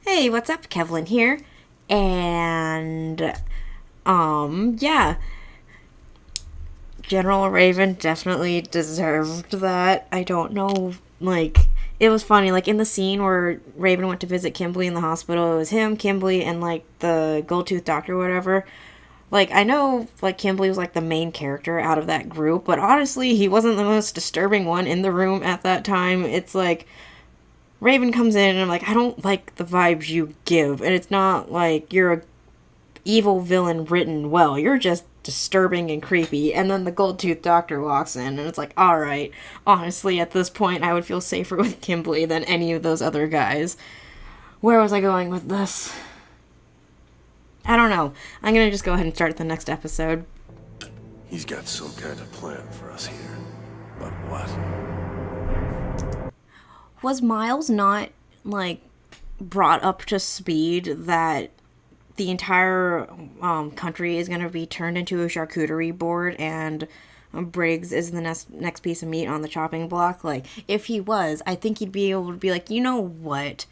Hey, what's up? Kevlin here. And, yeah. General Raven definitely deserved that. I don't know, it was funny, in the scene where Raven went to visit Kimberly in the hospital, it was him, Kimberly, and, the gold tooth doctor or whatever. I know, Kimberly was, the main character out of that group, but honestly, he wasn't the most disturbing one in the room at that time. It's Raven comes in and I'm like, I don't like the vibes you give. And it's not like you're a evil villain written well. You're just disturbing and creepy. And then the gold tooth doctor walks in and it's like, alright. Honestly, at this point, I would feel safer with Kimberly than any of those other guys. Where was I going with this? I don't know. I'm gonna just go ahead and start the next episode. He's got some kind of plan for us here. But what? Was Miles not, brought up to speed that the entire country is going to be turned into a charcuterie board and Briggs is the next piece of meat on the chopping block? If he was, I think he'd be able to be like, you know what?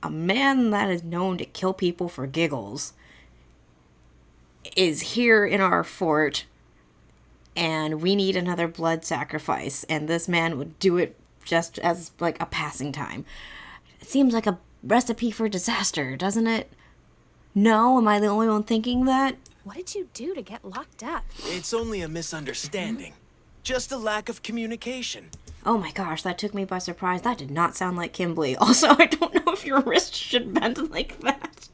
A man that is known to kill people for giggles is here in our fort and we need another blood sacrifice, and this man would do it just as, a passing time. It seems like a recipe for disaster, doesn't it? No? Am I the only one thinking that? What did you do to get locked up? It's only a misunderstanding. Just a lack of communication. Oh my gosh, that took me by surprise. That did not sound like Kimberly. Also, I don't know if your wrist should bend like that.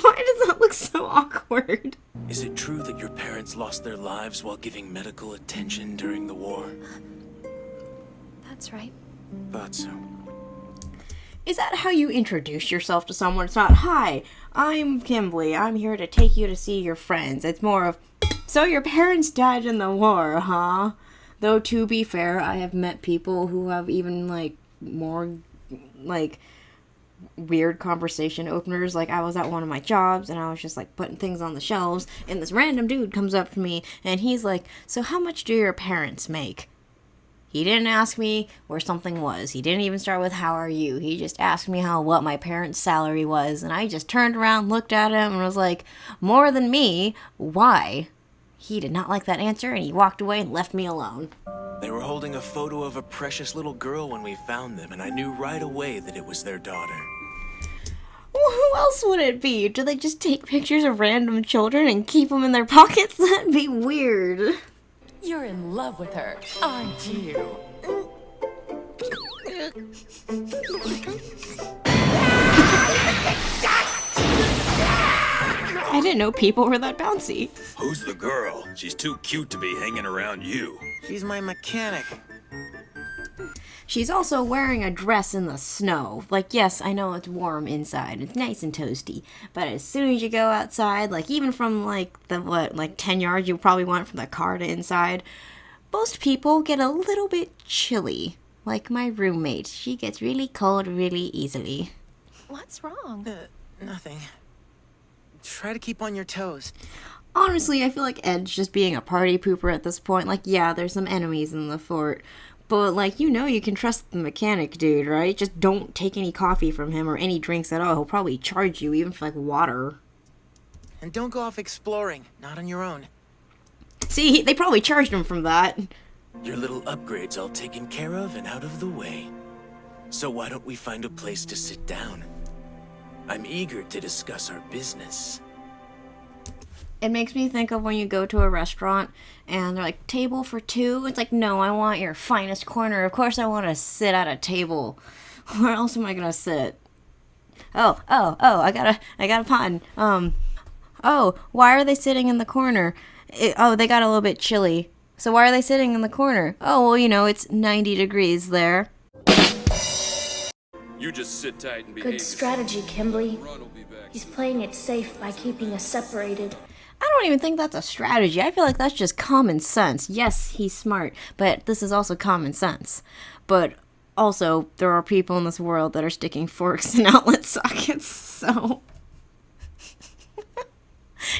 Why does that look so awkward? Is it true that your parents lost their lives while giving medical attention during the war? That's right. Thought so. Is that how you introduce yourself to someone? It's not, hi, I'm Kimberly. I'm here to take you to see your friends. It's more of, so your parents died in the war, huh? Though, to be fair, I have met people who have even, more, weird conversation openers. I was at one of my jobs and I was just putting things on the shelves and this random dude comes up to me and he's like, so how much do your parents make? He didn't ask me where something was. He didn't even start with how are you. He just asked me what my parents' salary was, and I just turned around, looked at him, and was like, more than me? Why? He did not like that answer and he walked away and left me alone. They were holding a photo of a precious little girl when we found them, and I knew right away that it was their daughter. Well, who else would it be? Do they just take pictures of random children and keep them in their pockets? That'd be weird. You're in love with her, aren't you? I didn't know people were that bouncy. Who's the girl? She's too cute to be hanging around you. She's my mechanic. She's also wearing a dress in the snow. Yes, I know it's warm inside. It's nice and toasty. But as soon as you go outside, even from, 10 yards you probably went from the car to inside, most people get a little bit chilly. Like my roommate. She gets really cold really easily. What's wrong? Nothing. Try to keep on your toes. Honestly, I feel like Ed's just being a party pooper at this point. Yeah, there's some enemies in the fort. But, you can trust the mechanic dude, right? Just don't take any coffee from him or any drinks at all. He'll probably charge you, even for, water. And don't go off exploring. Not on your own. See, they probably charged him from that. Your little upgrade's all taken care of and out of the way. So why don't we find a place to sit down? I'm eager to discuss our business. It makes me think of when you go to a restaurant and they're like, table for two? It's like, no, I want your finest corner. Of course I want to sit at a table. Where else am I going to sit? Oh, I got a pun. Why are they sitting in the corner? They got a little bit chilly. So why are they sitting in the corner? Oh, well, it's 90 degrees there. You just sit tight and behave. Good strategy, Kimberly. He's playing it safe by keeping us separated. I don't even think that's a strategy. I feel like that's just common sense. Yes, he's smart, but this is also common sense. But also, there are people in this world that are sticking forks in outlet sockets, so...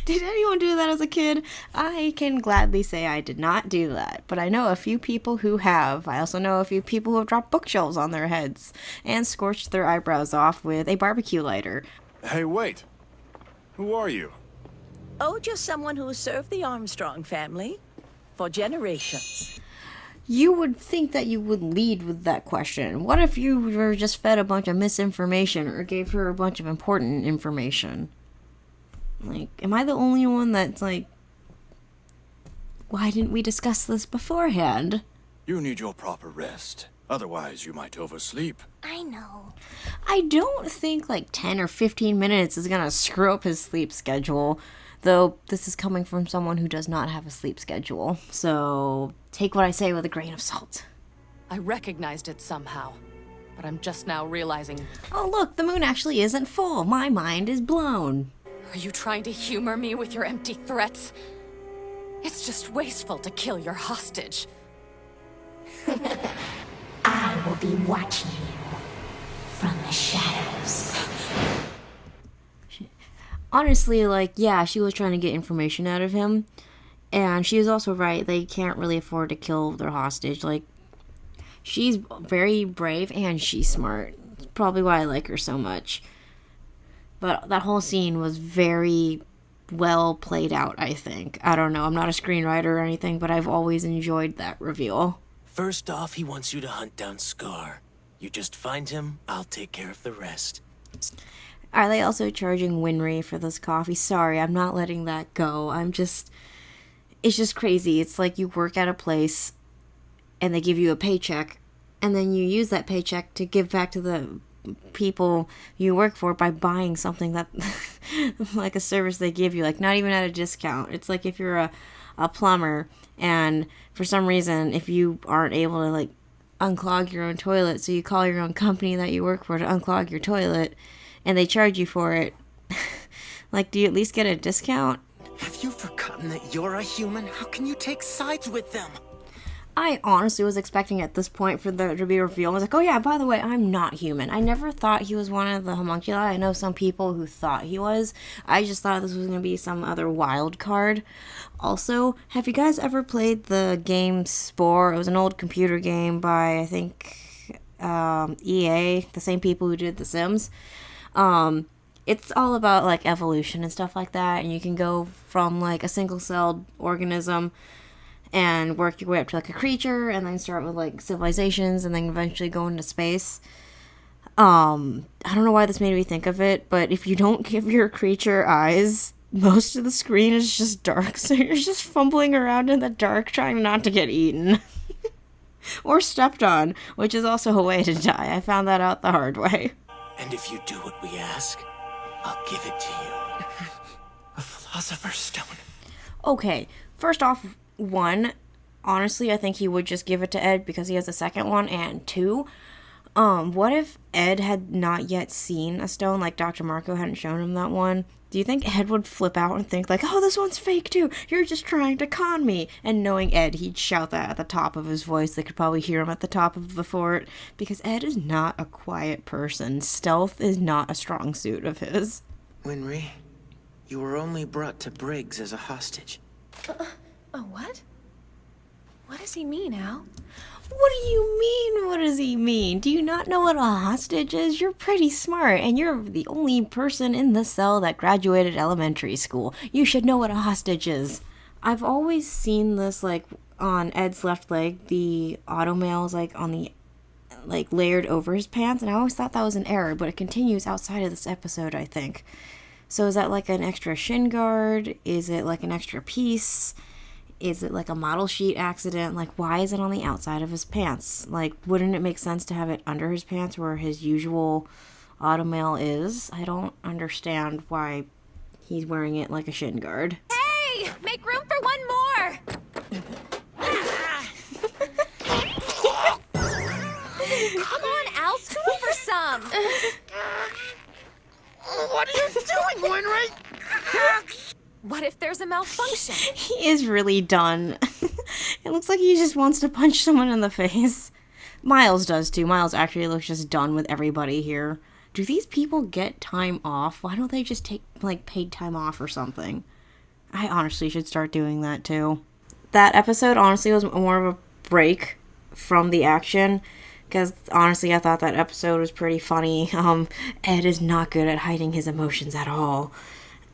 Did anyone do that as a kid? I can gladly say I did not do that, but I know a few people who have. I also know a few people who have dropped bookshelves on their heads and scorched their eyebrows off with a barbecue lighter. Hey, wait. Who are you? Oh, just someone who served the Armstrong family for generations. You would think that you would lead with that question. What if you were just fed a bunch of misinformation or gave her a bunch of important information? Like, am I the only one that's like, why didn't we discuss this beforehand? You need your proper rest. Otherwise, you might oversleep. I know. I don't think like 10 or 15 minutes is gonna screw up his sleep schedule. Though this is coming from someone who does not have a sleep schedule. So take what I say with a grain of salt. I recognized it somehow, but I'm just now realizing... Oh look, the moon actually isn't full. My mind is blown. Are you trying to humor me with your empty threats? It's just wasteful to kill your hostage. I will be watching you from the shadows. Honestly, like, yeah, she was trying to get information out of him. And she was also right. They can't really afford to kill their hostage. Like, she's very brave and she's smart. It's probably why I like her so much. But that whole scene was very well played out, I think. I don't know. I'm not a screenwriter or anything, but I've always enjoyed that reveal. First off, he wants you to hunt down Scar. You just find him, I'll take care of the rest. Are they also charging Winry for this coffee? Sorry, I'm not letting that go. It's just crazy. It's like you work at a place and they give you a paycheck and then you use that paycheck to give back to the people you work for by buying something that, like a service they give you, like not even at a discount. It's like if you're a plumber and for some reason, if you aren't able to like unclog your own toilet, so you call your own company that you work for to unclog your toilet, and they charge you for it. Like, do you at least get a discount? Have you forgotten that you're a human? How can you take sides with them? I honestly was expecting at this point for there to be a reveal. I was like, oh yeah, by the way, I'm not human. I never thought he was one of the homunculi. I know some people who thought he was. I just thought this was going to be some other wild card. Also, have you guys ever played the game Spore? It was an old computer game by, I think, EA, the same people who did The Sims. It's all about like evolution and stuff like that, and you can go from like a single-celled organism and work your way up to like a creature, and then start with like civilizations, and then eventually go into space. I don't know why this made me think of it, but if you don't give your creature eyes, most of the screen is just dark, so you're just fumbling around in the dark trying not to get eaten. Or stepped on, which is also a way to die. I found that out the hard way. And if you do what we ask, I'll give it to you. A philosopher's stone. Okay, first off, one, honestly, I think he would just give it to Ed because he has a second one, and two, what if Ed had not yet seen a stone, like Dr. Marco hadn't shown him that one? Do you think Ed would flip out and think like, oh, this one's fake too, you're just trying to con me? And knowing Ed, he'd shout that at the top of his voice. They could probably hear him at the top of the fort, because Ed is not a quiet person. Stealth is not a strong suit of his. Winry, you were only brought to Briggs as a hostage. Oh, what? What does he mean, Al? What do you mean, what does he mean? Do you not know what a hostage is? You're pretty smart, and you're the only person in the cell that graduated elementary school. You should know what a hostage is. I've always seen this, like, on Ed's left leg, the automail is, like, on the, like, layered over his pants, and I always thought that was an error, but it continues outside of this episode, I think. So is that, like, an extra shin guard? Is it, like, an extra piece? Is it like a model sheet accident? Like, why is it on the outside of his pants? Like, wouldn't it make sense to have it under his pants where his usual automail is? I don't understand why he's wearing it like a shin guard. Hey! Make room for one more! Come on, Al, scoop for some! What are you doing, Winry? What if there's a malfunction? He is really done. It looks like he just wants to punch someone in the face. Miles does too. Miles actually looks just done with everybody here. Do these people get time off? Why don't they just take, like, paid time off or something? I honestly should start doing that too. That episode honestly was more of a break from the action, because honestly I thought that episode was pretty funny. Ed is not good at hiding his emotions at all.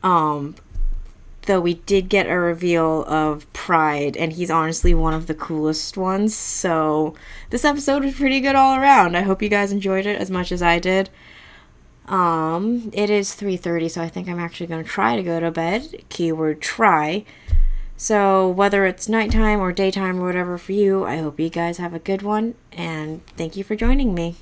Though we did get a reveal of Pride, and he's honestly one of the coolest ones. So this episode was pretty good all around. I hope you guys enjoyed it as much as I did. It is 3:30, so I think I'm actually going to try to go to bed. Keyword try. So whether it's nighttime or daytime or whatever for you, I hope you guys have a good one, and thank you for joining me.